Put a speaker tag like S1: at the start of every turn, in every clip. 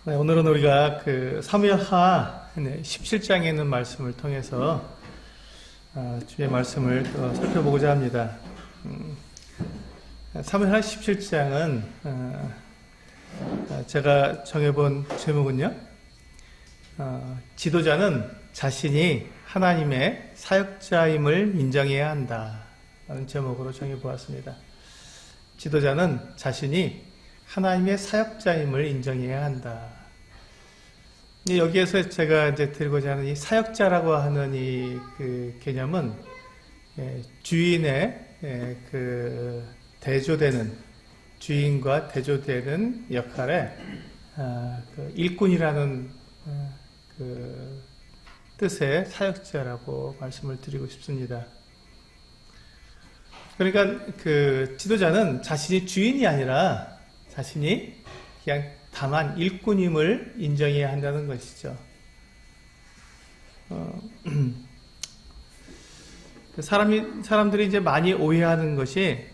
S1: 네, 오늘은 우리가 그 사무엘하 17장에 있는 말씀을 통해서 주의 말씀을 또 살펴보고자 합니다. 사무엘하 17장은 제가 정해본 제목은요, 지도자는 자신이 하나님의 사역자임을 인정해야 한다 라는 제목으로 정해보았습니다. 지도자는 자신이 하나님의 사역자임을 인정해야 한다. 여기에서 제가 이제 드리고자 하는 이 사역자라고 하는 이 그 개념은 주인의 그 대조되는, 주인과 대조되는 역할에 그 일꾼이라는 그 뜻의 사역자라고 말씀을 드리고 싶습니다. 그러니까 그 지도자는 자신이 주인이 아니라 자신이 그냥 다만 일꾼임을 인정해야 한다는 것이죠. 사람들이 이제 많이 오해하는 것이,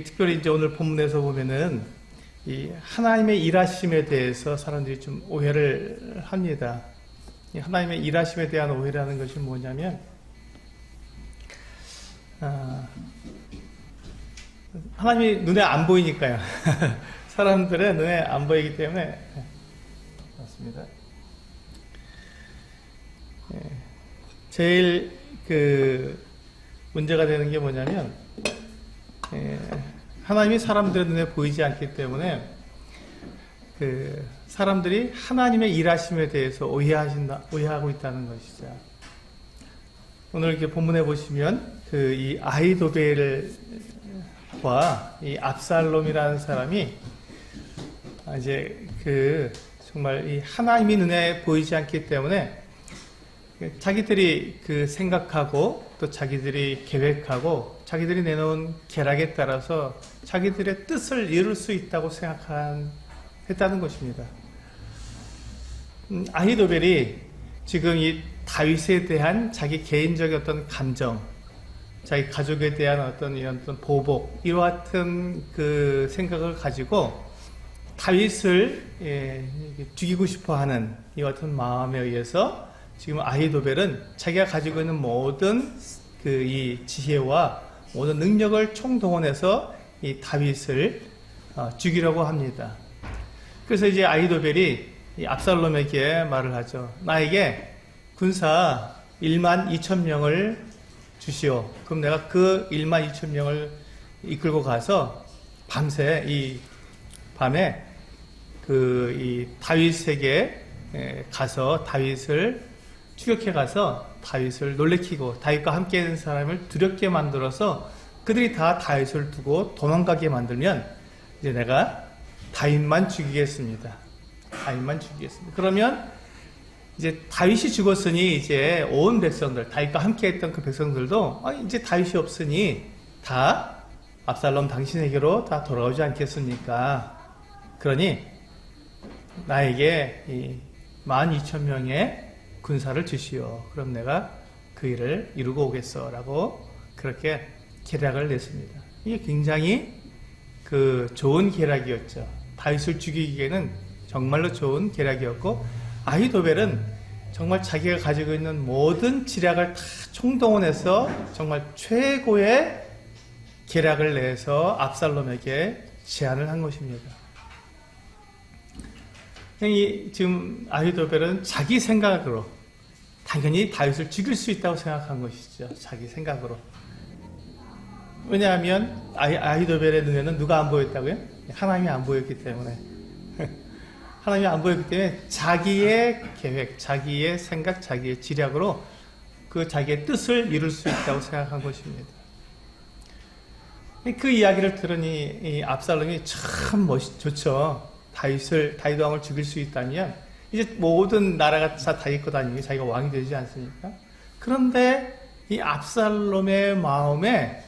S1: 특별히 이제 오늘 본문에서 보면은 이 하나님의 일하심에 대해서 사람들이 좀 오해를 합니다. 이 하나님의 일하심에 대한 오해라는 것이 뭐냐면, 하나님이 눈에 안 보이니까요. 사람들의 눈에 안 보이기 때문에. 맞습니다. 제일 그 문제가 되는 게 뭐냐면, 하나님이 사람들의 눈에 보이지 않기 때문에 그 사람들이 하나님의 일하심에 대해서 오해하고 있다는 것이죠. 오늘 이렇게 본문에 보시면 그 이 아히도벨과 이 압살롬이라는 사람이 이제 그 정말 이 하나님이 눈에 보이지 않기 때문에 자기들이 그 생각하고 또 자기들이 계획하고 자기들이 내놓은 계략에 따라서 자기들의 뜻을 이룰 수 있다고 했다는 것입니다. 아히도벨이 지금 이 다윗에 대한 자기 개인적인 어떤 감정, 자기 가족에 대한 이런 보복, 이와 같은 그 생각을 가지고 다윗을 죽이고 싶어 하는 이와 같은 마음에 의해서 지금 아히도벨은 자기가 가지고 있는 모든 그 이 지혜와 모든 능력을 총동원해서 이 다윗을 죽이려고 합니다. 그래서 이제 아히도벨이 이 압살롬에게 말을 하죠. 나에게 군사 1만 2천 명을 주시오. 그럼 내가 그 1만 2천 명을 이끌고 가서 밤새 이 밤에 그 이 다윗에게 가서 다윗을 추격해 가서 다윗을 놀래키고 다윗과 함께 있는 사람을 두렵게 만들어서 그들이 다 다윗을 두고 도망가게 만들면 이제 내가 다윗만 죽이겠습니다. 다윗만 죽이겠습니다. 그러면 이제 다윗이 죽었으니 이제 온 백성들, 다윗과 함께 했던 그 백성들도 이제 다윗이 없으니 다 압살롬 당신에게로 다 돌아오지 않겠습니까? 그러니 나에게 이 12,000명의 군사를 주시오. 그럼 내가 그 일을 이루고 오겠어. 라고 그렇게 계략을 냈습니다. 이게 굉장히 그 좋은 계략이었죠. 다윗을 죽이기에는 정말로 좋은 계략이었고, 아히도벨은 정말 자기가 가지고 있는 모든 지략을 다 총동원해서 정말 최고의 계략을 내서 압살롬에게 제안을 한 것입니다. 지금 아히도벨은 자기 생각으로 당연히 다윗을 죽일 수 있다고 생각한 것이죠. 자기 생각으로. 왜냐하면 아히도벨의 눈에는 누가 안 보였다고요? 하나님이 안 보였기 때문에. 하나님이 안 보였기 때문에 자기의 계획, 자기의 생각, 자기의 지략으로 그 자기의 뜻을 이룰 수 있다고 생각한 것입니다. 그 이야기를 들으니 이 압살롬이 참 좋죠. 다윗 왕을 죽일 수 있다면 이제 모든 나라가 다 다윗 것 아니면 자기가 왕이 되지 않습니까? 그런데 이 압살롬의 마음에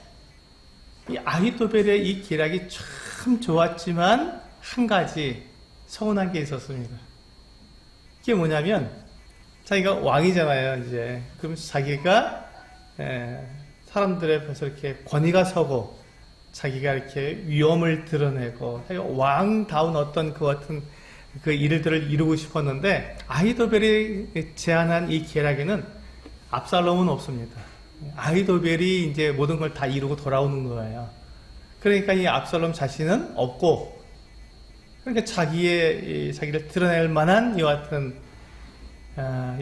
S1: 이 아히도벨의 이 계략이 참 좋았지만 한 가지 서운한 게 있었습니다. 그게 뭐냐면 자기가 왕이잖아요. 이제 그럼 자기가 사람들의 앞에서 이렇게 권위가 서고 자기가 이렇게 위엄을 드러내고 왕다운 어떤 그 같은 그 일들을 이루고 싶었는데 아히도벨이 제안한 이 계략에는 압살롬은 없습니다. 아히도벨이 이제 모든 걸 다 이루고 돌아오는 거예요. 그러니까 이 압살롬 자신은 없고, 그러니까 자기를 드러낼 만한 이와 같은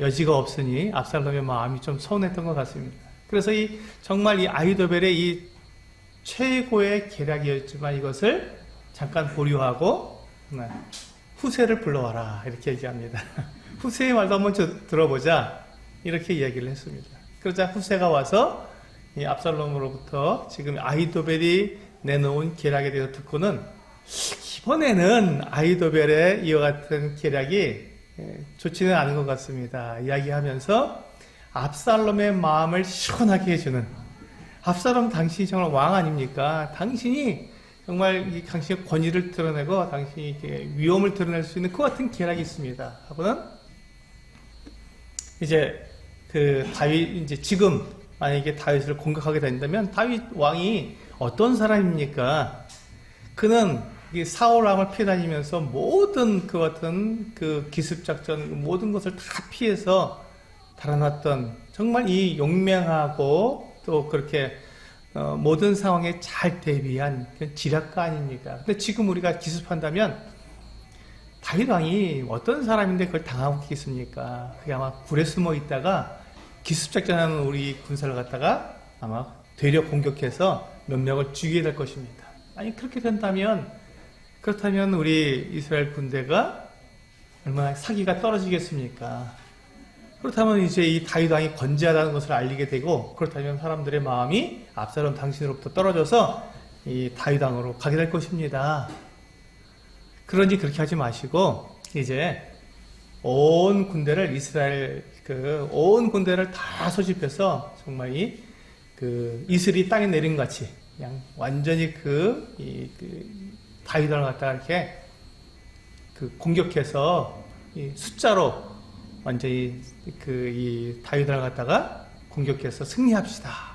S1: 여지가 없으니 압살롬의 마음이 좀 서운했던 것 같습니다. 그래서 정말 이 아히도벨의 이 최고의 계략이었지만 이것을 잠깐 보류하고 후세를 불러와라 이렇게 얘기합니다. 후세의 말도 한번 들어보자 이렇게 이야기를 했습니다. 그러자 후세가 와서 이 압살롬으로부터 지금 아히도벨이 내놓은 계략에 대해서 듣고는 이번에는 아히도벨의 이와 같은 계략이 좋지는 않은 것 같습니다. 이야기하면서 압살롬의 마음을 시원하게 해주는, 압살롬 당신이 정말 왕 아닙니까? 당신이 정말 당신의 권위를 드러내고 당신이 이렇게 위엄을 드러낼 수 있는 그 같은 계략이 있습니다. 하고는 이제 이제 지금 만약에 다윗을 공격하게 된다면 다윗 왕이 어떤 사람입니까? 그는 사울 왕을 피해 다니면서 모든 그 같은 기습작전 모든 것을 다 피해서 달아났던 정말 이 용맹하고 또 그렇게 모든 상황에 잘 대비한 지략가 아닙니까? 근데 지금 우리가 기습한다면 다윗 왕이 어떤 사람인데 그걸 당하고 있겠습니까? 그게 아마 굴에 숨어 있다가 기습작전하는 우리 군사를 갖다가 아마 되려 공격해서 몇 명을 죽이게 될 것입니다. 아니 그렇게 된다면, 그렇다면 우리 이스라엘 군대가 얼마나 사기가 떨어지겠습니까? 그렇다면 이제 이 다윗 왕이 건재하다는 것을 알리게 되고, 그렇다면 사람들의 마음이 압살롬 당신으로부터 떨어져서 이 다윗 왕으로 가게 될 것입니다. 그러니 그렇게 하지 마시고 이제 온 군대를 온 군대를 다 소집해서 정말 이슬이 땅에 내린 것 같이 그냥 완전히 다윗을 갖다가 이렇게 공격해서 숫자로 완전히 이 다윗을 갖다가 공격해서 승리합시다.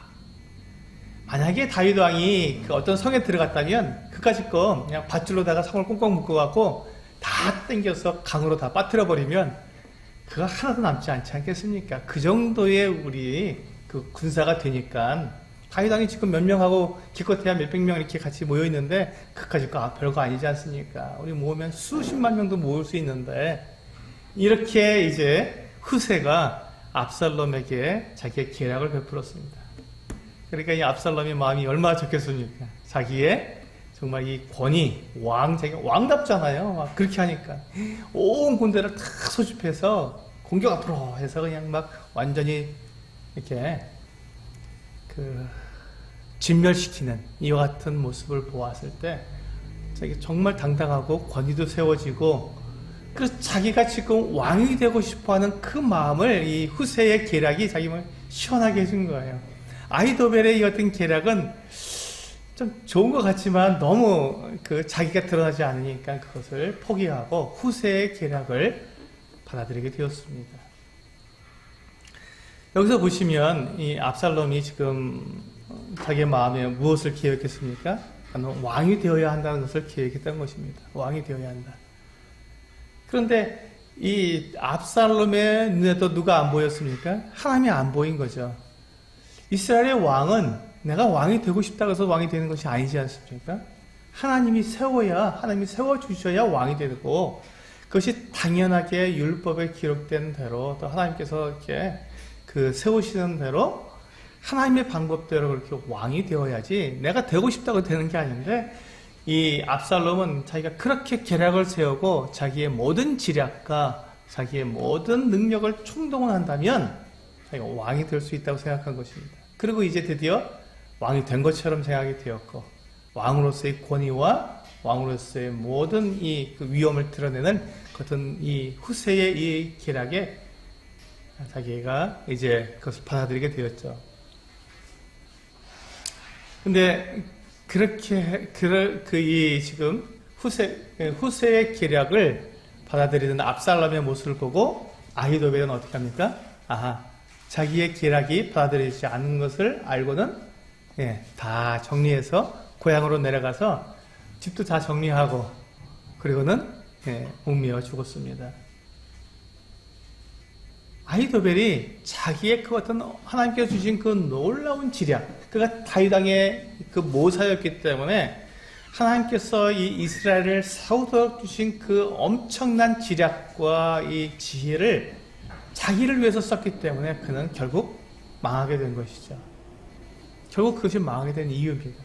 S1: 만약에 다윗 왕이 어떤 성에 들어갔다면 그까짓 거 그냥 밧줄로다가 성을 꽁꽁 묶어갖고 다 땡겨서 강으로 다 빠뜨려 버리면 그거 하나도 남지 않지 않겠습니까? 그 정도의 우리 군사가 되니까 다윗 왕이 지금 몇 명하고 기껏해야 몇백 명 이렇게 같이 모여 있는데 그까짓 거 별거 아니지 않습니까? 우리 모으면 수십만 명도 모을 수 있는데 이렇게 이제 후세가 압살롬에게 자기의 계략을 베풀었습니다. 그러니까 이 압살롬의 마음이 얼마나 좋겠습니까? 자기의 정말 이 권위, 자기가 왕답잖아요. 막 그렇게 하니까 온 군대를 다 소집해서 공격 앞으로 해서 그냥 막 완전히 이렇게 진멸시키는 이와 같은 모습을 보았을 때 자기 정말 당당하고 권위도 세워지고, 그래서 자기가 지금 왕이 되고 싶어하는 그 마음을 이 후세의 계략이 자기 마음을 시원하게 해준 거예요. 아히도벨의 이 같은 계략은 좀 좋은 것 같지만 너무 자기가 드러나지 않으니까 그것을 포기하고 후세의 계략을 받아들이게 되었습니다. 여기서 보시면 이 압살롬이 지금 자기의 마음에 무엇을 계획했습니까? 왕이 되어야 한다는 것을 계획했던 것입니다. 왕이 되어야 한다. 그런데 이 압살롬의 눈에도 누가 안 보였습니까? 하나님이 안 보인 거죠. 이스라엘의 왕은 내가 왕이 되고 싶다고 해서 왕이 되는 것이 아니지 않습니까? 하나님이 세워주셔야 왕이 되고, 그것이 당연하게 율법에 기록된 대로 또 하나님께서 이렇게 세우시는 대로 하나님의 방법대로 그렇게 왕이 되어야지 내가 되고 싶다고 되는 게 아닌데, 이 압살롬은 자기가 그렇게 계략을 세우고 자기의 모든 지략과 자기의 모든 능력을 총동원한다면 자기가 왕이 될 수 있다고 생각한 것입니다. 그리고 이제 드디어 왕이 된 것처럼 생각이 되었고, 왕으로서의 권위와 왕으로서의 모든 이 위엄을 드러내는 같은 이 후세의 이 계략에 자기가 이제 그것을 받아들이게 되었죠. 근데 그렇게 지금 후세의 계략을 받아들이는 압살롬의 모습을 보고 아히도벨은 어떻게 합니까? 자기의 계략이 받아들이지 않는 것을 알고는 다 정리해서 고향으로 내려가서 집도 다 정리하고, 그리고는 옥매어 죽었습니다. 아히도벨이 자기의 그 어떤 하나님께서 주신 그 놀라운 지략, 그가 다윗 왕의 그 모사였기 때문에 하나님께서 이 이스라엘을 싸우도록 주신 그 엄청난 지략과 이 지혜를 자기를 위해서 썼기 때문에 그는 결국 망하게 된 것이죠. 결국 그것이 망하게 된 이유입니다.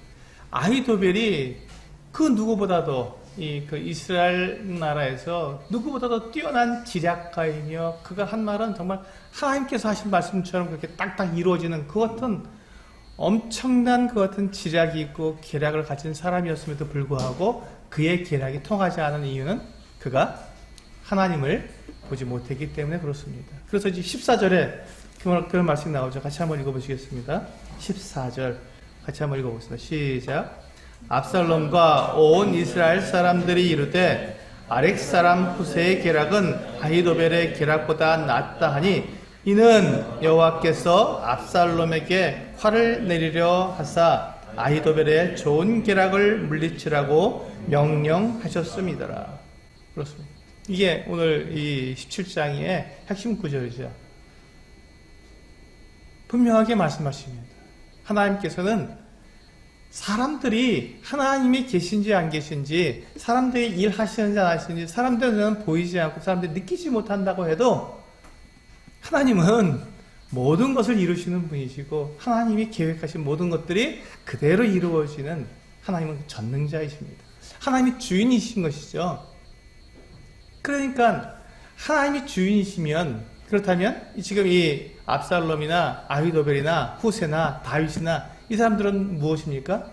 S1: 아히도벨이 그 누구보다도 그 이스라엘 나라에서 누구보다도 뛰어난 지략가이며 그가 한 말은 정말 하나님께서 하신 말씀처럼 그렇게 딱딱 이루어지는 그 어떤 엄청난 그 같은 지략이 있고 계략을 가진 사람이었음에도 불구하고 그의 계략이 통하지 않은 이유는 그가 하나님을 보지 못했기 때문에 그렇습니다. 그래서 이제 14절에 그런 말씀이 나오죠. 같이 한번 읽어보시겠습니다. 14절 같이 한번 읽어보겠습니다. 시작. 압살롬과 온 이스라엘 사람들이 이르되 아렉 사람 후세의 계략은 아히도벨의 계략보다 낫다 하니 이는 여호와께서 압살롬에게 화를 내리려 하사 아히도벨의 좋은 계략을 물리치라고 명령하셨음이더라. 그렇습니다. 이게 오늘 이 17장의 핵심 구절이죠. 분명하게 말씀하십니다. 하나님께서는 사람들이 하나님이 계신지 안 계신지, 사람들이 일하시는지 안 하시는지, 사람들은 보이지 않고 사람들이 느끼지 못한다고 해도 하나님은 모든 것을 이루시는 분이시고 하나님이 계획하신 모든 것들이 그대로 이루어지는 하나님은 전능자이십니다. 하나님이 주인이신 것이죠. 그러니까 하나님이 주인이시면, 그렇다면 지금 이 압살롬이나 아히도벨이나 후세나 다윗이나 이 사람들은 무엇입니까?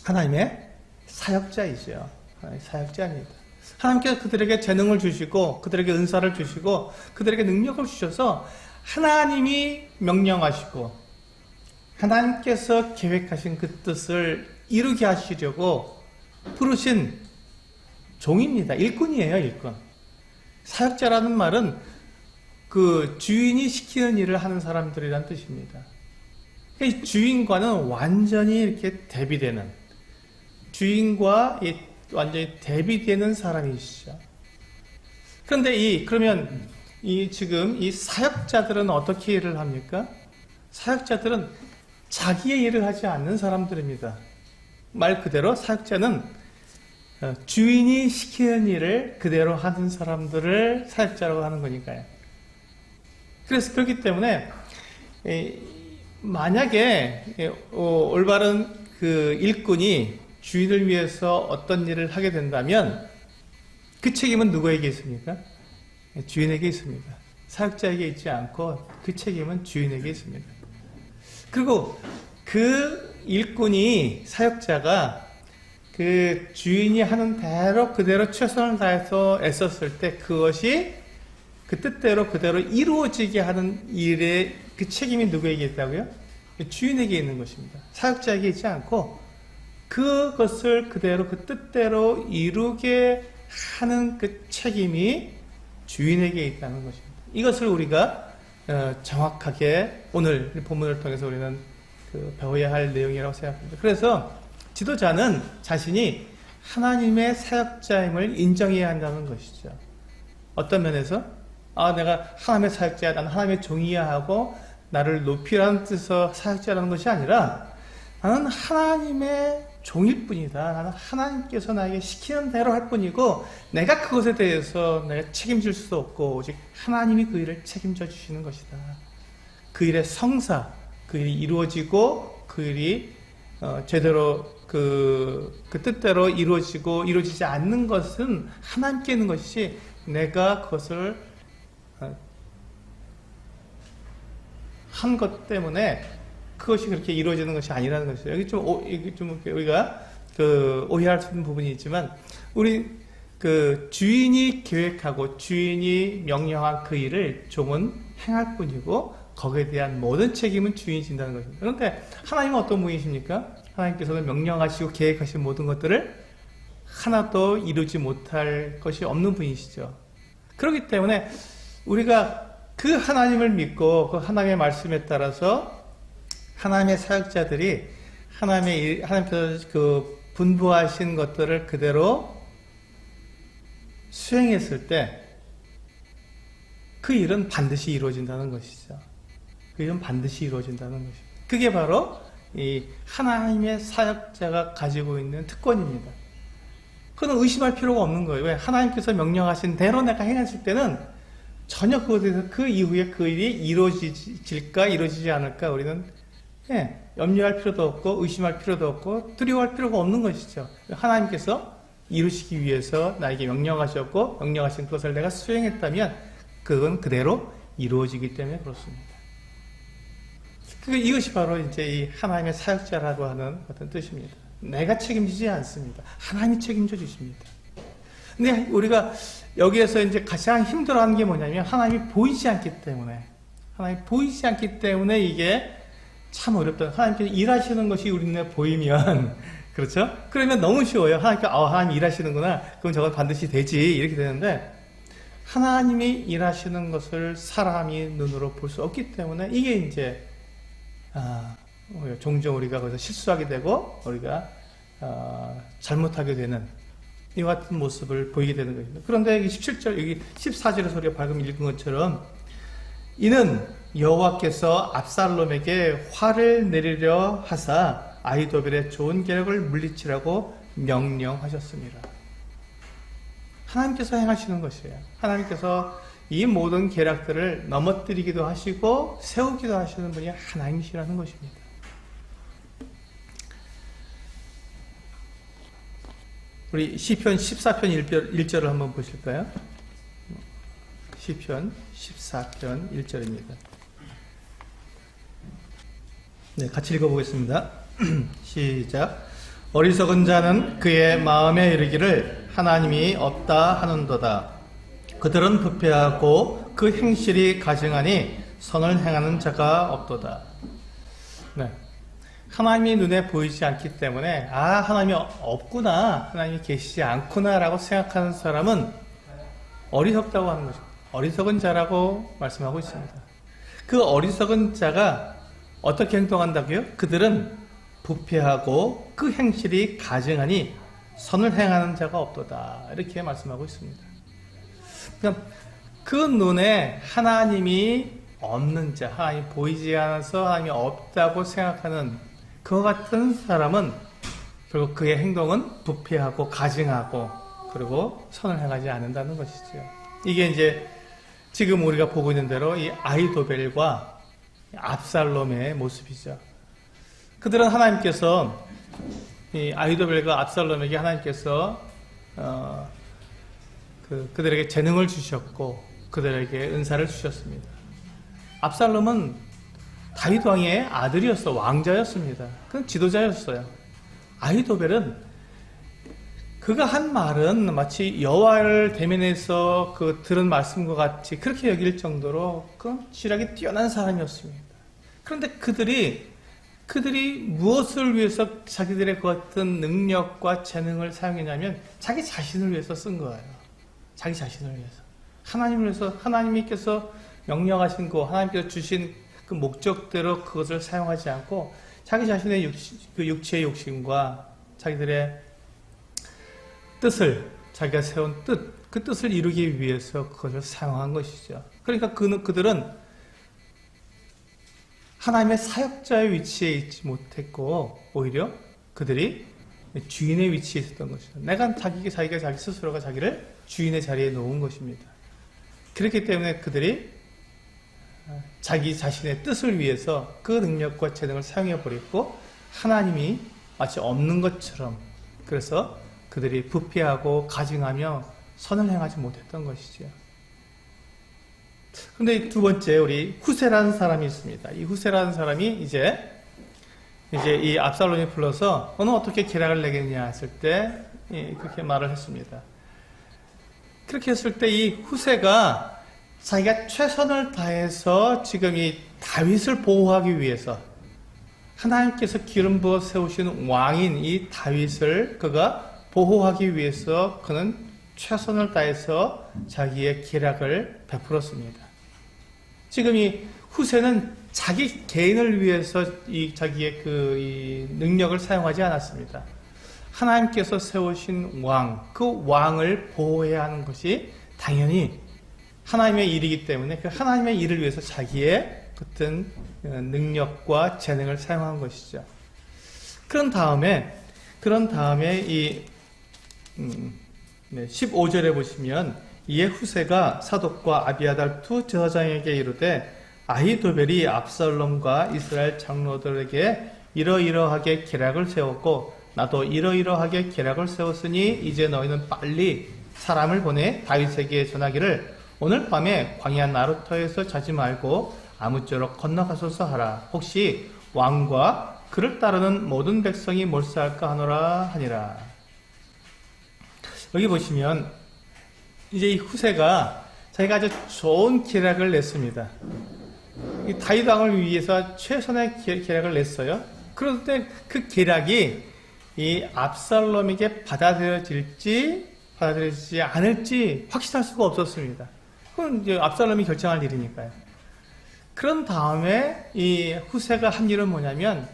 S1: 하나님의 사역자이죠. 하나님의 사역자입니다. 하나님께서 그들에게 재능을 주시고 그들에게 은사를 주시고 그들에게 능력을 주셔서 하나님이 명령하시고 하나님께서 계획하신 그 뜻을 이루게 하시려고 부르신 종입니다. 일꾼이에요, 일꾼. 사역자라는 말은 그 주인이 시키는 일을 하는 사람들이란 뜻입니다. 이 주인과는 완전히 이렇게 대비되는, 주인과 완전히 대비되는 사람이시죠. 그런데 그러면 지금 이 사역자들은 어떻게 일을 합니까? 사역자들은 자기의 일을 하지 않는 사람들입니다. 말 그대로 사역자는 주인이 시키는 일을 그대로 하는 사람들을 사역자라고 하는 거니까요. 그래서 그렇기 때문에 만약에 올바른 그 일꾼이 주인을 위해서 어떤 일을 하게 된다면 그 책임은 누구에게 있습니까? 주인에게 있습니다. 사역자에게 있지 않고 그 책임은 주인에게 있습니다. 그리고 그 일꾼이, 사역자가 그 주인이 하는 대로 그대로 최선을 다해서 애썼을 때 그것이 그 뜻대로 그대로 이루어지게 하는 일의 그 책임이 누구에게 있다고요? 주인에게 있는 것입니다. 사역자에게 있지 않고 그것을 그대로 그 뜻대로 이루게 하는 그 책임이 주인에게 있다는 것입니다. 이것을 우리가 정확하게 오늘 본문을 통해서 우리는 배워야 할 내용이라고 생각합니다. 그래서 지도자는 자신이 하나님의 사역자임을 인정해야 한다는 것이죠. 어떤 면에서 내가 하나님의 사역자야, 나는 하나님의 종이야 하고 나를 높이라는 뜻에서 사역자라는 것이 아니라 나는 하나님의 종일 뿐이다. 나는 하나님께서 나에게 시키는 대로 할 뿐이고 내가 그것에 대해서 내가 책임질 수 없고 오직 하나님이 그 일을 책임져 주시는 것이다. 그 일의 성사, 그 일이 이루어지고 그 일이 제대로 그 뜻대로 이루어지지 않는 것은 하나님께 있는 것이지 내가 그것을 한 것 때문에 그것이 그렇게 이루어지는 것이 아니라는 것이죠. 여기 좀 우리가 오해할 수 있는 부분이 있지만 우리 주인이 계획하고 주인이 명령한 그 일을 종은 행할 뿐이고 거기에 대한 모든 책임은 주인이 진다는 것입니다. 그런데 하나님은 어떤 분이십니까? 하나님께서는 명령하시고 계획하신 모든 것들을 하나도 이루지 못할 것이 없는 분이시죠. 그렇기 때문에 우리가 그 하나님을 믿고 그 하나님의 말씀에 따라서 하나님의 사역자들이 하나님께서 분부하신 것들을 그대로 수행했을 때 그 일은 반드시 이루어진다는 것이죠. 그 일은 반드시 이루어진다는 것이죠. 그게 바로 이 하나님의 사역자가 가지고 있는 특권입니다. 그건 의심할 필요가 없는 거예요. 왜? 하나님께서 명령하신 대로 내가 행했을 때는 전혀 그것에 대해서 그 이후에 그 일이 이루어질까 이루어지지 않을까 우리는 염려할 필요도 없고 의심할 필요도 없고 두려워할 필요가 없는 것이죠. 하나님께서 이루시기 위해서 나에게 명령하셨고 명령하신 것을 내가 수행했다면 그건 그대로 이루어지기 때문에 그렇습니다. 이것이 바로 이제 이 하나님의 사역자라고 하는 어떤 뜻입니다. 내가 책임지지 않습니다. 하나님이 책임져 주십니다. 근데 우리가 여기에서 이제 가장 힘들어하는 게 뭐냐면 하나님이 보이지 않기 때문에 이게 참 어렵다. 하나님께서 일하시는 것이 우리 눈에 보이면 그렇죠? 그러면 너무 쉬워요. 하나님 일하시는구나. 그럼 저건 반드시 되지. 이렇게 되는데 하나님이 일하시는 것을 사람이 눈으로 볼 수 없기 때문에 이게 이제 종종 우리가 거기서 실수하게 되고 우리가 잘못하게 되는 이와 같은 모습을 보이게 되는 것입니다. 그런데 여기 17절, 여기 14절에서 우리가 방금 읽은 것처럼 이는 여호와께서 압살롬에게 화를 내리려 하사 아히도벨의 좋은 계략을 물리치라고 명령하셨습니다. 하나님께서 행하시는 것이에요. 하나님께서 이 모든 계략들을 넘어뜨리기도 하시고 세우기도 하시는 분이 하나님이시라는 것입니다. 우리 시편 14편 1절을 한번 보실까요? 시편 14편 1절입니다. 네, 같이 읽어보겠습니다. 시작. 어리석은 자는 그의 마음에 이르기를 하나님이 없다 하는도다. 그들은 부패하고 그 행실이 가증하니 선을 행하는 자가 없도다. 네. 하나님이 눈에 보이지 않기 때문에 하나님이 없구나, 하나님이 계시지 않구나 라고 생각하는 사람은 어리석다고 하는 것입니다. 어리석은 자라고 말씀하고 있습니다. 그 어리석은 자가 어떻게 행동한다고요? 그들은 부패하고 그 행실이 가증하니 선을 행하는 자가 없도다. 이렇게 말씀하고 있습니다. 그러니까 그 눈에 하나님이 없는 자, 하나님이 보이지 않아서 하나님이 없다고 생각하는 그와 같은 사람은 결국 그의 행동은 부패하고 가증하고 그리고 선을 행하지 않는다는 것이죠. 이게 이제 지금 우리가 보고 있는 대로 이 아히도벨과 압살롬의 모습이죠. 그들은 하나님께서 이 아히도벨과 압살롬에게 하나님께서 그들에게 재능을 주셨고 그들에게 은사를 주셨습니다. 압살롬은 다윗 왕의 아들이었어, 왕자였습니다. 그는 지도자였어요. 아히도벨은 그가 한 말은 마치 여호와를 대면해서 들은 말씀과 같이 그렇게 여길 정도로 그 지략이 뛰어난 사람이었습니다. 그런데 그들이 무엇을 위해서 자기들의 그 어떤 능력과 재능을 사용했냐면 자기 자신을 위해서 쓴 거예요. 자기 자신을 위해서. 하나님을 위해서, 하나님께서 명령하신 거, 하나님께서 주신 그 목적대로 그것을 사용하지 않고 자기 자신의 육체의 욕심과 자기들의 뜻을, 자기가 세운 뜻, 그 뜻을 이루기 위해서 그것을 사용한 것이죠. 그러니까 그들은 하나님의 사역자의 위치에 있지 못했고 오히려 그들이 주인의 위치에 있었던 것이죠. 내가 자기 스스로가 자기를 주인의 자리에 놓은 것입니다. 그렇기 때문에 그들이 자기 자신의 뜻을 위해서 그 능력과 재능을 사용해 버렸고 하나님이 마치 없는 것처럼, 그래서 그들이 부패하고 가증하며 선을 행하지 못했던 것이죠. 그런데 두 번째, 우리 후세라는 사람이 있습니다. 이 후세라는 사람이 이제 이 압살롬이 불러서 너는 어떻게 계략을 내겠냐 했을 때 그렇게 말을 했습니다. 그렇게 했을 때 이 후세가 자기가 최선을 다해서 지금 이 다윗을 보호하기 위해서 하나님께서 기름 부어 세우신 왕인 이 다윗을 그가 보호하기 위해서 그는 최선을 다해서 자기의 계략을 베풀었습니다. 지금 이 후세는 자기 개인을 위해서 자기의 이 능력을 사용하지 않았습니다. 하나님께서 세우신 왕, 그 왕을 보호해야 하는 것이 당연히 하나님의 일이기 때문에 그 하나님의 일을 위해서 자기의 어떤 능력과 재능을 사용한 것이죠. 그런 다음에 이 15절에 보시면 이에 후세가 사독과 아비아달 두 제사장에게 이르되 아히도벨이 압살롬과 이스라엘 장로들에게 이러이러하게 계략을 세웠고 나도 이러이러하게 계략을 세웠으니 이제 너희는 빨리 사람을 보내 다윗에게 전하기를 오늘 밤에 광야 나루터에서 자지 말고 아무쪼록 건너가소서 하라. 혹시 왕과 그를 따르는 모든 백성이 몰사할까 하노라 하니라. 여기 보시면 이제 이 후세가 자기가 아주 좋은 계략을 냈습니다. 이 다윗 왕을 위해서 최선의 계략을 냈어요. 그런데 그 계략이 이 압살롬에게 받아들여지지 않을지 확신할 수가 없었습니다. 그건 이제 압살롬이 결정할 일이니까요. 그런 다음에 이 후세가 한 일은 뭐냐면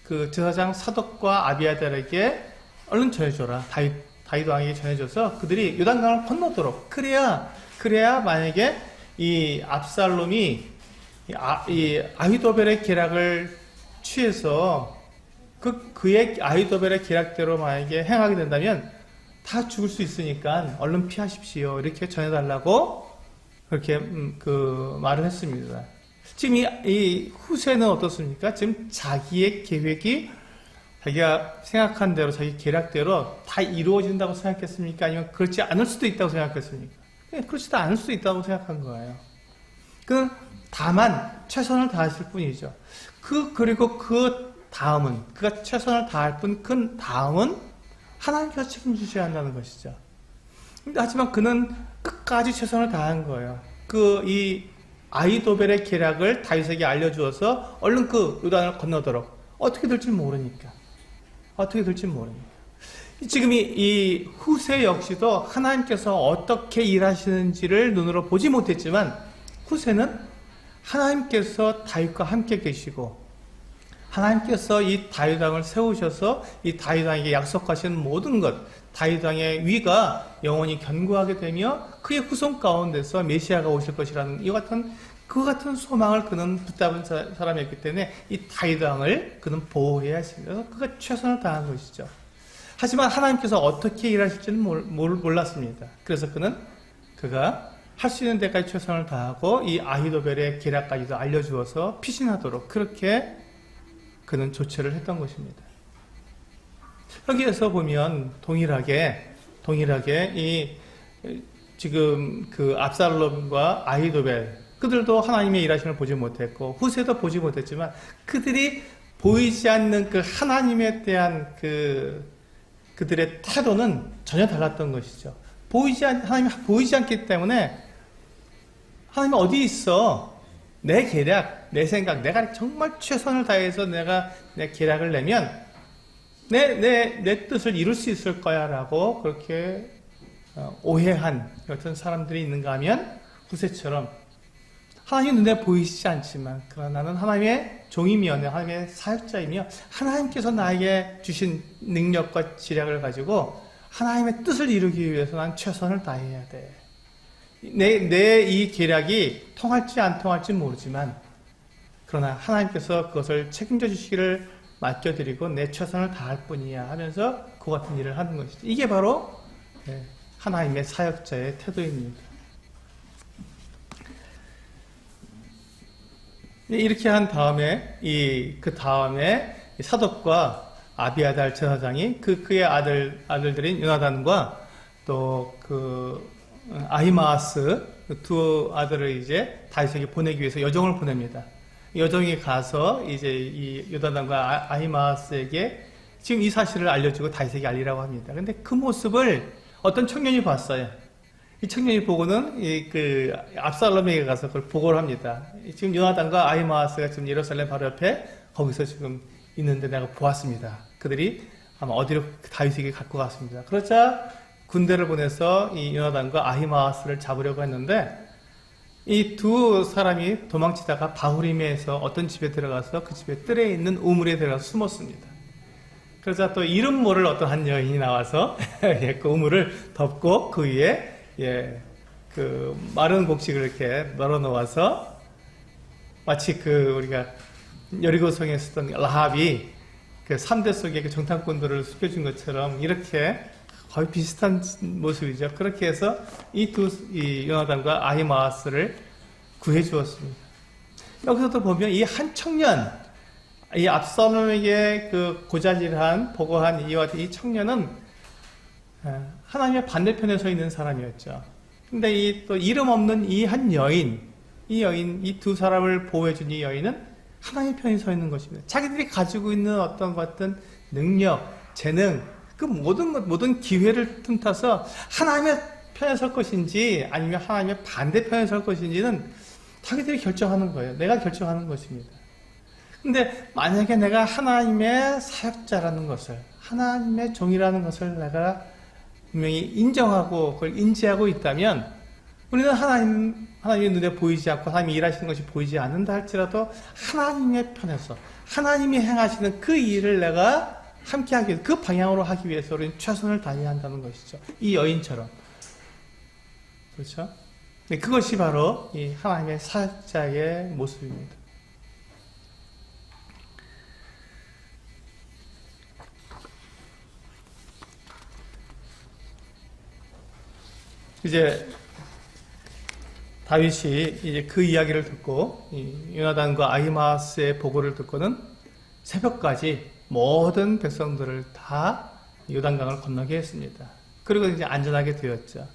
S1: 그 제사장 사독과 아비아달에게 얼른 전해줘라. 다윗 왕에게 전해줘서 그들이 요단강을 건너도록. 그래야 만약에 이 압살롬이 이 아히도벨의 계략을 취해서 그의 아히도벨의 계략대로 만약에 행하게 된다면 다 죽을 수 있으니까 얼른 피하십시오. 이렇게 전해달라고 그렇게 말을 했습니다. 지금 이 후세는 어떻습니까? 지금 자기의 계획이 자기가 생각한 대로 자기 계략대로 다 이루어진다고 생각했습니까? 아니면 그렇지 않을 수도 있다고 생각했습니까? 그렇지도 않을 수도 있다고 생각한 거예요. 다만 최선을 다했을 뿐이죠. 그리고 그가 최선을 다할 뿐 그 다음은 하나님께서 책임지셔야 한다는 것이죠. 하지만 그는 끝까지 최선을 다한 거예요. 이 아히도벨의 계략을 다윗에게 알려주어서 얼른 그 요단을 건너도록. 어떻게 될지 모르니까. 지금 이 후세 역시도 하나님께서 어떻게 일하시는지를 눈으로 보지 못했지만 후세는 하나님께서 다윗과 함께 계시고 하나님께서 이 다윗 왕을 세우셔서 이 다윗 왕에게 약속하신 모든 것, 다윗 왕의 위가 영원히 견고하게 되며 그의 후손 가운데서 메시아가 오실 것이라는 그 같은 소망을 그는 붙잡은 사람이었기 때문에 이 다윗 왕을 그는 보호해야 했습니다. 그가 최선을 다한 것이죠. 하지만 하나님께서 어떻게 일하실지는 몰랐습니다. 그래서 그가 할 수 있는 데까지 최선을 다하고 이 아히도벨의 계략까지도 알려주어서 피신하도록 그렇게 그는 조처를 했던 것입니다. 여기에서 보면 동일하게 지금 그 압살롬과 아히도벨 그들도 하나님의 일하심을 보지 못했고 후세도 보지 못했지만 그들이 보이지 않는 그 하나님에 대한 그들의 태도는 전혀 달랐던 것이죠. 하나님이 보이지 않기 때문에 하나님이 어디 있어? 내 계략, 내 생각, 내가 정말 최선을 다해서 내 계략을 내면 내 뜻을 이룰 수 있을 거야 라고 그렇게 오해한 어떤 사람들이 있는가 하면 후세처럼 하나님 눈에 보이시지 않지만 그러나 나는 하나님의 종이며 하나님의 사역자이며 하나님께서 나에게 주신 능력과 지략을 가지고 하나님의 뜻을 이루기 위해서 난 최선을 다해야 돼. 내 이 계략이 통할지 안 통할지 모르지만 그러나 하나님께서 그것을 책임져 주시기를 맡겨드리고 내 최선을 다할 뿐이야 하면서 그 같은 일을 하는 것이죠. 이게 바로 하나님의 사역자의 태도입니다. 이렇게 한 다음에 그 다음에 사독과 아비아달 제사장이 그의 아들들인 요나단과 또 아히마아스 두 아들을 이제 다윗에게 보내기 위해서 여정을 보냅니다. 여정이 가서 이제 이 요나단과 아히마아스에게 지금 이 사실을 알려주고 다윗에게 알리라고 합니다. 근데 그 모습을 어떤 청년이 봤어요. 이 청년이 보고는 그 압살롬에게 가서 그걸 보고를 합니다. 지금 요나단과 아히마아스가 지금 예루살렘 바로 옆에 거기서 지금 있는데 내가 보았습니다. 그들이 아마 어디로 다윗에게 갖고 갔습니다. 그러자 군대를 보내서 이 요나단과 아히마아스를 잡으려고 했는데 이 두 사람이 도망치다가 바후림에서 어떤 집에 들어가서 그 집에 뜰에 있는 우물에 들어가서 숨었습니다. 그러자 또 이름 모를 어떤 한 여인이 나와서 예, 그 우물을 덮고 그 위에 예, 그 마른 곡식을 이렇게 널어 놓아서 마치 그 우리가 여리고성에 있었던 라합이 그 3대 속에 그 정탐꾼들을 숨겨준 것처럼 이렇게 거의 비슷한 모습이죠. 그렇게 해서 이 요나단과 아히마아스를 구해 주었습니다. 여기서도 보면 이 한 청년, 이 압살롬에게 그 고자질한 보고한 이 청년은 하나님의 반대편에 서 있는 사람이었죠. 근데 이 또 이름 없는 이 한 여인, 이 두 사람을 보호해준 이 여인은 하나님의 편에 서 있는 것입니다. 자기들이 가지고 있는 어떤 능력, 재능, 그 모든 기회를 틈타서 하나님의 편에 설 것인지 아니면 하나님의 반대편에 설 것인지는 자기들이 결정하는 거예요. 내가 결정하는 것입니다. 근데 만약에 내가 하나님의 사역자라는 것을, 하나님의 종이라는 것을 내가 분명히 인정하고 그걸 인지하고 있다면 우리는 하나님의 눈에 보이지 않고 하나님이 일하시는 것이 보이지 않는다 할지라도 하나님의 편에서 하나님이 행하시는 그 일을 내가 함께 하기 위해서, 그 방향으로 하기 위해서 우리는 최선을 다해야 한다는 것이죠. 이 여인처럼. 그렇죠? 네, 그것이 바로 이 하나님의 사역자의 모습입니다. 이제 다윗이 이제 그 이야기를 듣고 요나단과 아히마아스의 보고를 듣고는 새벽까지 모든 백성들을 다 요단강을 건너게 했습니다. 그리고 이제 안전하게 되었죠.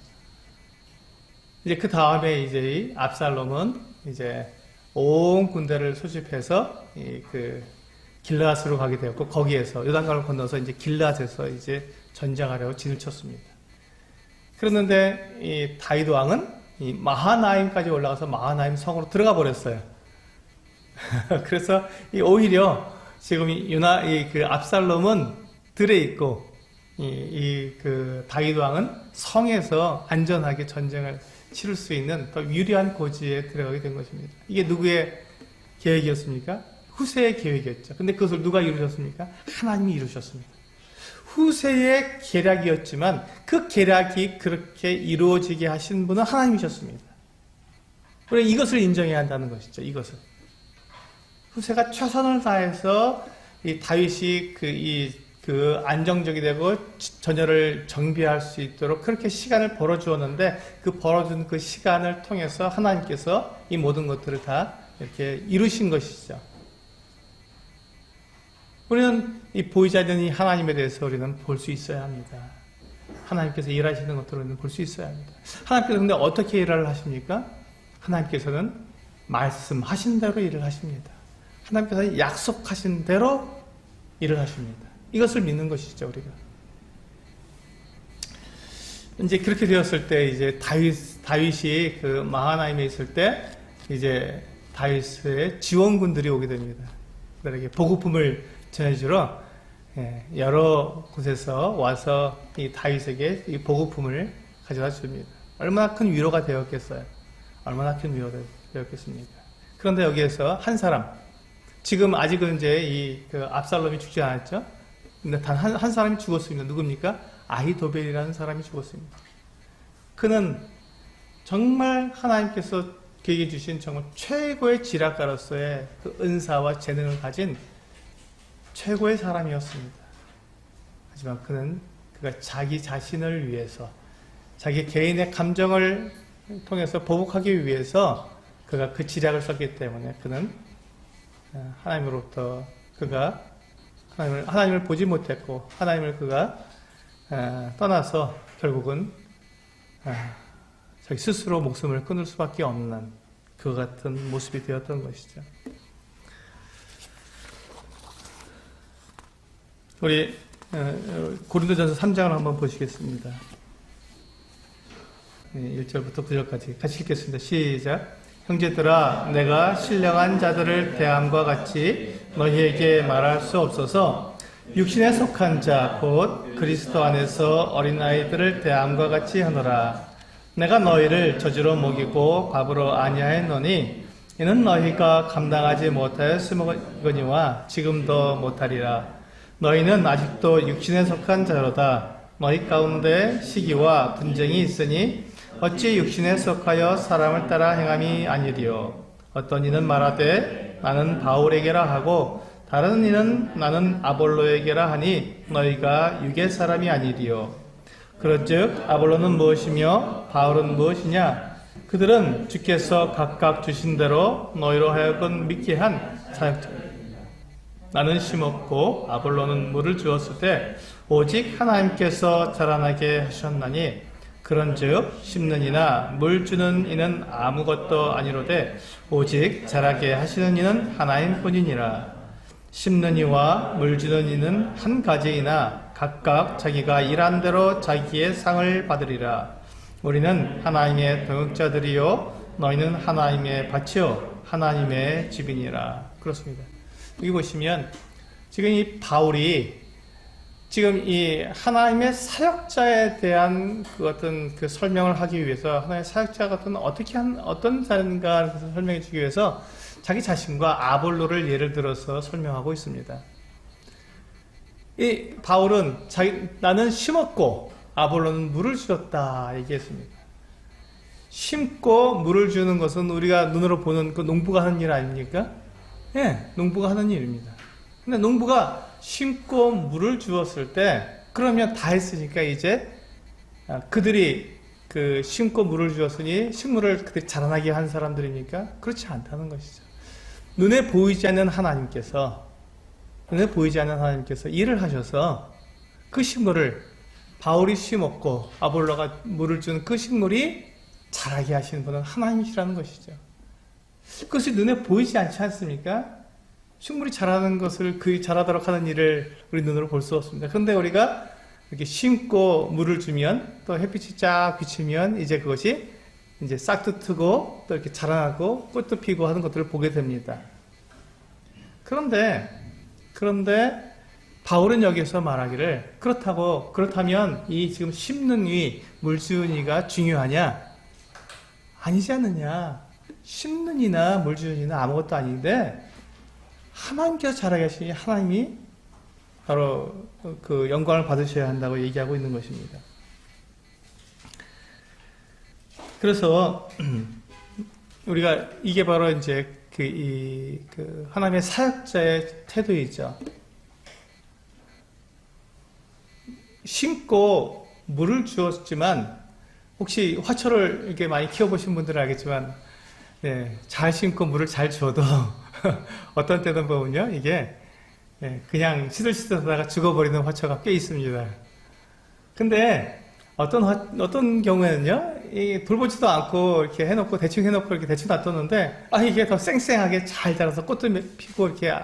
S1: 이제 그 다음에 이제 이 압살롬은 이제 온 군대를 소집해서 그 길르앗으로 가게 되었고 거기에서 요단강을 건너서 이제 길르앗에서 이제 전쟁하려고 진을 쳤습니다. 그랬는데 이 다윗 왕은 이 마하나임까지 올라가서 마하나임 성으로 들어가 버렸어요. 그래서 오히려 지금 그 압살롬은 들에 있고 그 다윗 왕은 성에서 안전하게 전쟁을 치를 수 있는 더 유리한 고지에 들어가게 된 것입니다. 이게 누구의 계획이었습니까? 후세의 계획이었죠. 근데 그것을 누가 이루셨습니까? 하나님이 이루셨습니다. 후세의 계략이었지만 그 계략이 그렇게 이루어지게 하신 분은 하나님이셨습니다. 우리는 이것을 인정해야 한다는 것이죠. 이것을. 후세가 최선을 다해서 이 다윗이 그 안정적이 되고 전열을 정비할 수 있도록 그렇게 시간을 벌어주었는데 그 벌어준 그 시간을 통해서 하나님께서 이 모든 것들을 다 이렇게 이루신 것이죠. 우리는 이 보이지 않는 이 하나님에 대해서 우리는 볼 수 있어야 합니다. 하나님께서 일하시는 것들을 우리는 볼 수 있어야 합니다. 하나님께서 근데 어떻게 일을 하십니까? 하나님께서는 말씀하신 대로 일을 하십니다. 하나님께서 약속하신 대로 일을 하십니다. 이것을 믿는 것이죠, 우리가. 이제 그렇게 되었을 때, 이제 다윗이 그 마하나임에 있을 때, 이제 다윗의 지원군들이 오게 됩니다. 그들에게 보급품을 전해주러 여러 곳에서 와서 이 다윗에게 이 보급품을 가져다 줍니다. 얼마나 큰 위로가 되었겠어요? 얼마나 큰 위로가 되었겠습니까? 그런데 여기에서 한 사람, 지금 아직은 이제 그 압살롬이 죽지 않았죠? 근데 단 한 사람이 죽었습니다. 누굽니까? 아히도벨이라는 사람이 죽었습니다. 그는 정말 하나님께서 그에게 주신 정말 최고의 지략가로서의 그 은사와 재능을 가진 최고의 사람이었습니다. 하지만 그가 자기 자신을 위해서, 자기 개인의 감정을 통해서 보복하기 위해서 그가 그 지략을 썼기 때문에 그는 하나님으로부터 하나님을 보지 못했고 하나님을 그가 떠나서 결국은 자기 스스로 목숨을 끊을 수밖에 없는 그 같은 모습이 되었던 것이죠. 우리 고린도전서 3장을 한번 보시겠습니다. 1절부터 9절까지 같이 읽겠습니다. 시작. 형제들아, 내가 신령한 자들을 대함과 같이 너희에게 말할 수 없어서 육신에 속한 자 곧 그리스도 안에서 어린아이들을 대함과 같이 하노라. 내가 너희를 저주로 먹이고 밥으로 아니하였노니 이는 너희가 감당하지 못하였으므니와 지금도 못하리라. 너희는 아직도 육신에 속한 자로다. 너희 가운데 시기와 분쟁이 있으니 어찌 육신에 속하여 사람을 따라 행함이 아니리요. 어떤 이는 말하되 나는 바울에게라 하고 다른 이는 나는 아볼로에게라 하니 너희가 육의 사람이 아니리요. 그런즉 아볼로는 무엇이며 바울은 무엇이냐? 그들은 주께서 각각 주신 대로 너희로 하여금 믿게 한 사역자. 나는 심었고 아볼로는 물을 주었을 때 오직 하나님께서 자라나게 하셨나니 그런즉 심는 이나 물 주는 이는 아무것도 아니로되 오직 자라게 하시는 이는 하나님뿐이니라. 심는 이와 물 주는 이는 한 가지이나 각각 자기가 일한 대로 자기의 상을 받으리라. 우리는 하나님의 동역자들이요 너희는 하나님의 밭이요 하나님의 집이니라. 그렇습니다. 여기 보시면 지금 이 바울이 지금 이 하나님의 사역자에 대한 그 어떤 그 설명을 하기 위해서 하나님의 사역자가 어떤 사람인가 설명해 주기 위해서 자기 자신과 아볼로를 예를 들어서 설명하고 있습니다. 이 바울은 나는 심었고 아볼로는 물을 주었다 얘기했습니다. 심고 물을 주는 것은 우리가 눈으로 보는 그 농부가 하는 일 아닙니까? 예, 농부가 하는 일입니다. 근데 농부가 심고 물을 주었을 때 그러면 다 했으니까 이제 그들이 그 심고 물을 주었으니 식물을 그들이 자라나게 한 사람들이니까 그렇지 않다는 것이죠. 눈에 보이지 않는 하나님께서 일을 하셔서 그 식물을 바울이 심었고 아볼로가 물을 준 그 식물이 자라게 하시는 분은 하나님이시라는 것이죠. 그것이 눈에 보이지 않지 않습니까? 식물이 자라는 것을 그 자라도록 하는 일을 우리 눈으로 볼 수 없습니다. 그런데 우리가 이렇게 심고 물을 주면 또 햇빛이 쫙 비치면 이제 그것이 이제 싹도 트고 또 이렇게 자라나고 꽃도 피고 하는 것들을 보게 됩니다. 그런데 바울은 여기서 말하기를 그렇다면 이 지금 심는 이, 물 주는 이가 중요하냐? 아니지 않느냐? 심는 이나 물 주는 이는 아무것도 아닌데 하나님께서 자라게 하시니 하나님이 바로 그 영광을 받으셔야 한다고 얘기하고 있는 것입니다. 그래서 우리가 이게 바로 이제 그 하나님의 사역자의 태도이죠. 심고 물을 주었지만 혹시 화초를 이렇게 많이 키워보신 분들은 알겠지만 잘 심고 물을 잘 줘도 어떤 때는 보면요 이게 그냥 시들시들하다가 죽어버리는 화초가 꽤 있습니다. 근데 어떤 경우에는요 돌보지도 않고 이렇게 해놓고 대충 놔뒀는데 이게 더 쌩쌩하게 잘 자라서 꽃도 피고 이렇게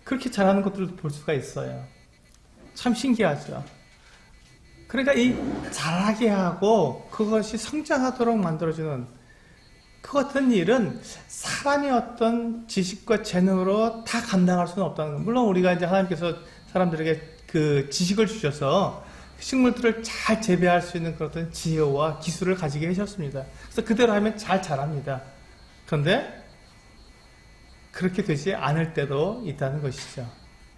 S1: 그렇게 자라는 것들도 볼 수가 있어요. 참 신기하죠. 그러니까 이 자라게 하고 그것이 성장하도록 만들어주는 그 같은 일은 사람의 어떤 지식과 재능으로 다 감당할 수는 없다는 것. 물론 우리가 이제 하나님께서 사람들에게 그 지식을 주셔서 식물들을 잘 재배할 수 있는 그런 지혜와 기술을 가지게 하셨습니다. 그래서 그대로 하면 잘 자랍니다. 그런데 그렇게 되지 않을 때도 있다는 것이죠.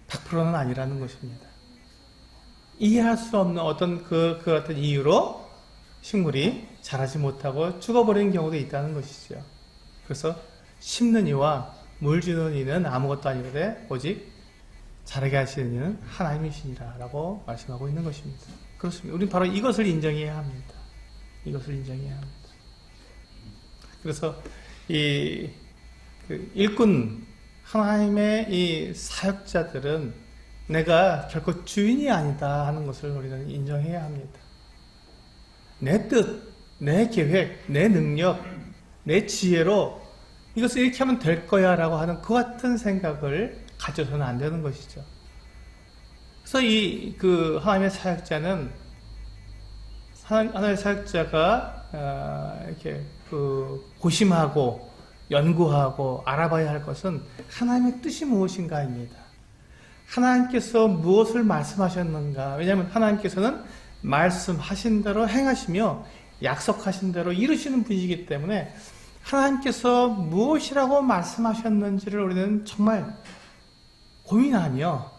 S1: 100%는 아니라는 것입니다. 이해할 수 없는 어떤 그 같은 이유로 식물이 자라지 못하고 죽어버리는 경우도 있다는 것이죠. 그래서 심는 이와 물 주는 이는 아무것도 아니거든 오직 자라게 하시는 이는 하나님이시니라 라고 말씀하고 있는 것입니다. 그렇습니다. 우리는 바로 이것을 인정해야 합니다. 그래서 일꾼 하나님의 이 사역자들은 내가 결코 주인이 아니다 하는 것을 우리는 인정해야 합니다. 내 뜻, 내 계획, 내 능력, 내 지혜로 이것을 이렇게 하면 될 거야 라고 하는 그 같은 생각을 가져서는 안 되는 것이죠. 그래서 하나님의 사역자는 하나님의 사역자가 이렇게 고심하고 연구하고 알아봐야 할 것은 하나님의 뜻이 무엇인가입니다. 하나님께서 무엇을 말씀하셨는가? 왜냐하면 하나님께서는 말씀하신 대로 행하시며 약속하신 대로 이루시는 분이기 때문에 하나님께서 무엇이라고 말씀하셨는지를 우리는 정말 고민하며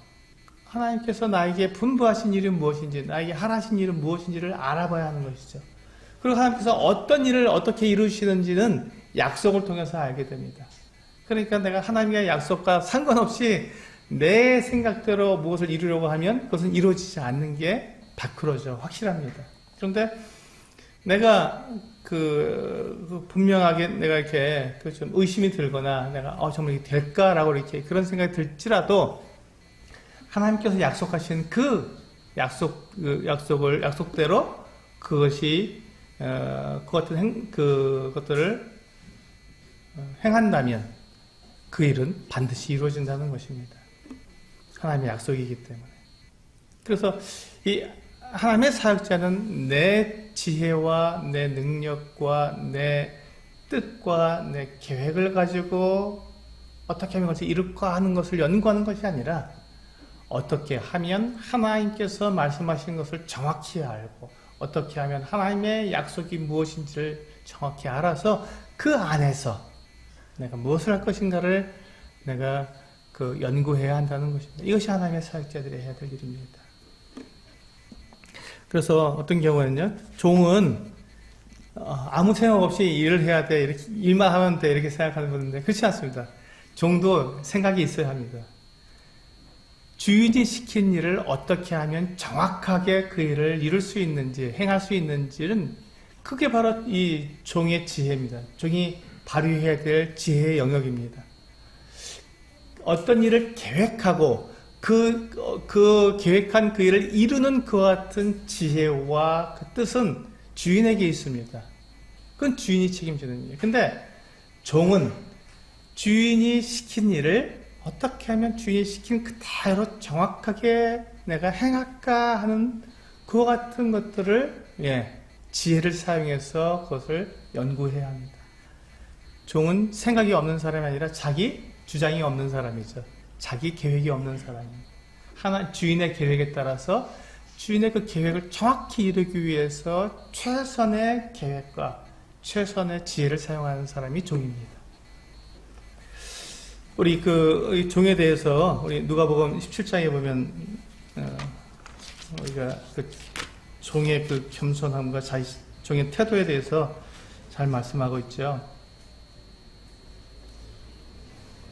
S1: 하나님께서 나에게 분부하신 일은 무엇인지, 나에게 하라신 일은 무엇인지를 알아봐야 하는 것이죠. 그리고 하나님께서 어떤 일을 어떻게 이루시는지는 약속을 통해서 알게 됩니다. 그러니까 내가 하나님의 약속과 상관없이 내 생각대로 무엇을 이루려고 하면 그것은 이루어지지 않는 게 100%죠. 확실합니다. 그런데 내가 분명하게 내가 이렇게 좀 의심이 들거나 내가 정말 이게 될까라고 이렇게 그런 생각이 들지라도 하나님께서 약속하신 그 약속대로 그것이 그것들을 행한다면 그 일은 반드시 이루어진다는 것입니다. 하나님의 약속이기 때문에. 그래서 이 하나님의 사역자는 내 지혜와 내 능력과 내 뜻과 내 계획을 가지고 어떻게 하면 그것을 이룰까 하는 것을 연구하는 것이 아니라 어떻게 하면 하나님께서 말씀하신 것을 정확히 알고 어떻게 하면 하나님의 약속이 무엇인지를 정확히 알아서 그 안에서 내가 무엇을 할 것인가를 내가 연구해야 한다는 것입니다. 이것이 하나님의 사역자들이 해야 될 일입니다. 그래서 어떤 경우에는요, 종은 아무 생각 없이 일을 해야 돼, 이렇게 일만 하면 돼, 이렇게 생각하는 분인데 그렇지 않습니다. 종도 생각이 있어야 합니다. 주인이 시킨 일을 어떻게 하면 정확하게 그 일을 이룰 수 있는지, 행할 수 있는지는 그게 바로 이 종의 지혜입니다. 종이 발휘해야 될 지혜의 영역입니다. 어떤 일을 계획하고 그 계획한 그 일을 이루는 그와 같은 지혜와 그 뜻은 주인에게 있습니다. 그건 주인이 책임지는 일이에요. 근데 종은 주인이 시킨 일을 어떻게 하면 주인이 시킨 그대로 정확하게 내가 행할까 하는 그와 같은 것들을 지혜를 사용해서 그것을 연구해야 합니다. 종은 생각이 없는 사람이 아니라 자기 주장이 없는 사람이죠. 자기 계획이 없는 사람입니다. 주인의 계획에 따라서 주인의 그 계획을 정확히 이루기 위해서 최선의 계획과 최선의 지혜를 사용하는 사람이 종입니다. 우리 이 종에 대해서 우리 누가복음 17장에 보면 우리가 종의 겸손함과 종의 태도에 대해서 잘 말씀하고 있죠.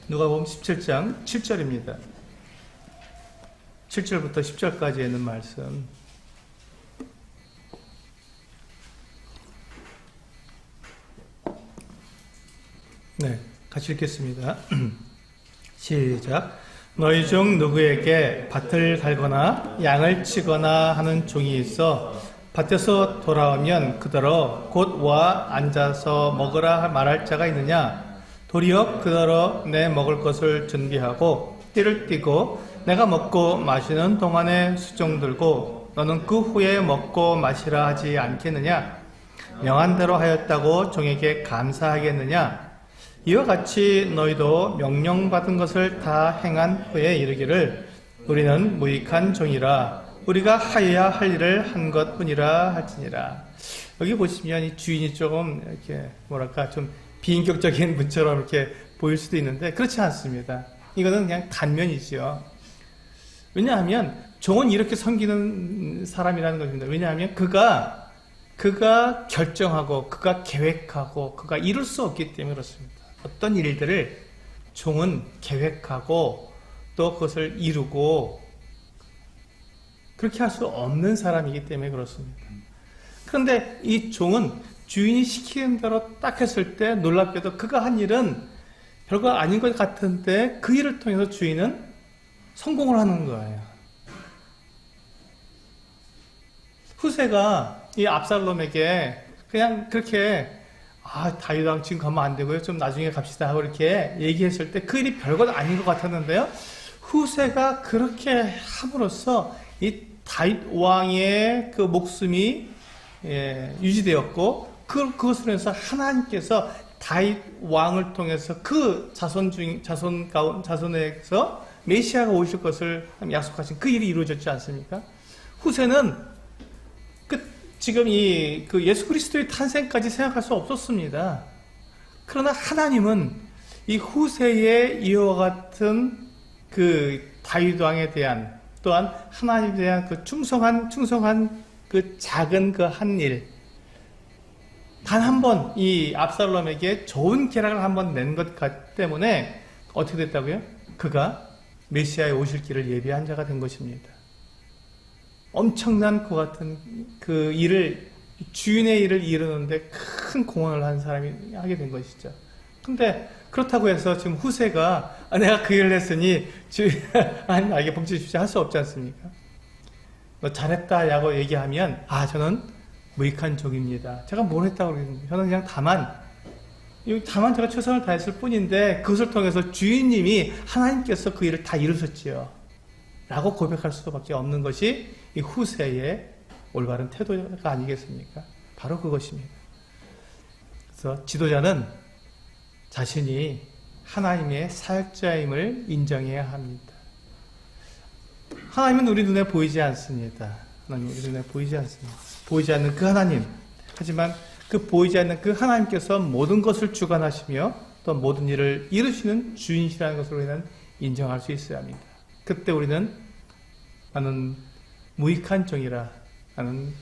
S1: 누가복음 17장 7절입니다. 7절부터 10절까지 있는 말씀. 네, 같이 읽겠습니다. 시작. 너희 중 누구에게 밭을 갈거나 양을 치거나 하는 종이 있어 밭에서 돌아오면 그대로 곧 와 앉아서 먹으라 말할 자가 있느냐? 도리어 그대로 내 먹을 것을 준비하고 띠를 띠고 내가 먹고 마시는 동안에 수종 들고 너는 그 후에 먹고 마시라 하지 않겠느냐? 명한 대로 하였다고 종에게 감사하겠느냐? 이와 같이 너희도 명령받은 것을 다 행한 후에 이르기를 우리는 무익한 종이라 우리가 하여야 할 일을 한 것뿐이라 할지니라. 여기 보시면 이 주인이 조금 이렇게 좀 비인격적인 분처럼 이렇게 보일 수도 있는데 그렇지 않습니다. 이거는 그냥 단면이지요. 왜냐하면 종은 이렇게 섬기는 사람이라는 것입니다. 왜냐하면 그가 결정하고 그가 계획하고 그가 이룰 수 없기 때문에 그렇습니다. 어떤 일들을 종은 계획하고 또 그것을 이루고 그렇게 할 수 없는 사람이기 때문에 그렇습니다. 그런데 이 종은 주인이 시키는 대로 딱 했을 때 놀랍게도 그가 한 일은 별거 아닌 것 같은데 그 일을 통해서 주인은 성공을 하는 거예요. 후세가 이 압살롬에게 그냥 그렇게 다윗 왕 지금 가면 안 되고요. 좀 나중에 갑시다 하고 이렇게 얘기했을 때 그 일이 별것 아닌 것 같았는데요. 후세가 그렇게 함으로써 이 다윗 왕의 그 목숨이 유지되었고 그것으로 해서 하나님께서 다윗 왕을 통해서 그 자손에서 메시아가 오실 것을 약속하신 그 일이 이루어졌지 않습니까? 후세는 지금 예수 그리스도의 탄생까지 생각할 수 없었습니다. 그러나 하나님은 이 후세의 이와 같은 그 다윗 왕에 대한 또한 하나님에 대한 그 충성한 그 작은 그 한 일, 단 한 번 이 압살롬에게 좋은 계략을 한 번 낸 것 때문에 어떻게 됐다고요? 그가 메시아의 오실 길을 예비한 자가 된 것입니다. 엄청난 그 같은 그 일을, 주인의 일을 이루는데 큰 공헌을 한 사람이 하게 된 것이죠. 근데 그렇다고 해서 지금 후세가 내가 그 일을 했으니 하나님 나에게 복지 주십시오 할 수 없지 않습니까? 너 잘했다 라고 얘기하면 저는 무익한 종입니다. 제가 뭘 했다고 그러겠습니까? 저는 그냥 다만 제가 최선을 다했을 뿐인데 그것을 통해서 주인님이 하나님께서 그 일을 다 이루셨지요 라고 고백할 수밖에 없는 것이 이 후세의 올바른 태도가 아니겠습니까? 바로 그것입니다. 그래서 지도자는 자신이 하나님의 사역자임을 인정해야 합니다. 하나님은 우리 눈에 보이지 않습니다. 하나님은 우리 눈에 보이지 않습니다. 보이지 않는 그 하나님. 하지만 그 보이지 않는 그 하나님께서 모든 것을 주관하시며 또 모든 일을 이루시는 주인이시라는 것을 우리는 인정할 수 있어야 합니다. 그때 우리는 나는 무익한 종이라, 나는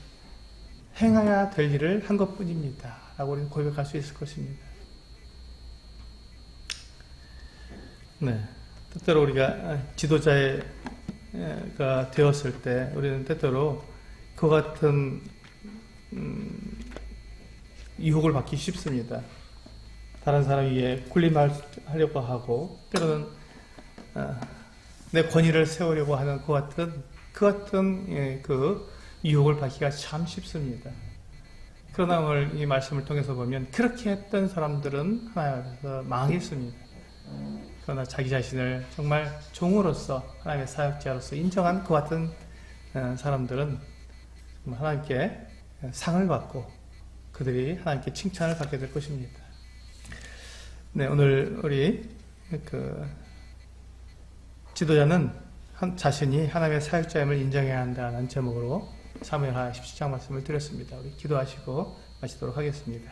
S1: 행해야 될 일을 한 것뿐입니다 라고 우리는 고백할 수 있을 것입니다. 네, 때때로 우리가 지도자가 되었을 때 우리는 때때로 그 같은 유혹을 받기 쉽습니다. 다른 사람 위에 군림하려고 하고 때로는 내 권위를 세우려고 하는 그 같은 유혹을 받기가 참 쉽습니다. 그러나 오늘 이 말씀을 통해서 보면 그렇게 했던 사람들은 하나님께서 망했습니다. 그러나 자기 자신을 정말 종으로서 하나님의 사역자로서 인정한 그 같은 사람들은 하나님께 상을 받고 그들이 하나님께 칭찬을 받게 될 것입니다. 네, 오늘 우리 지도자는 자신이 하나님의 사역자임을 인정해야 한다는 제목으로 사무엘하 17장 말씀을 드렸습니다. 우리 기도하시고 마치도록 하겠습니다.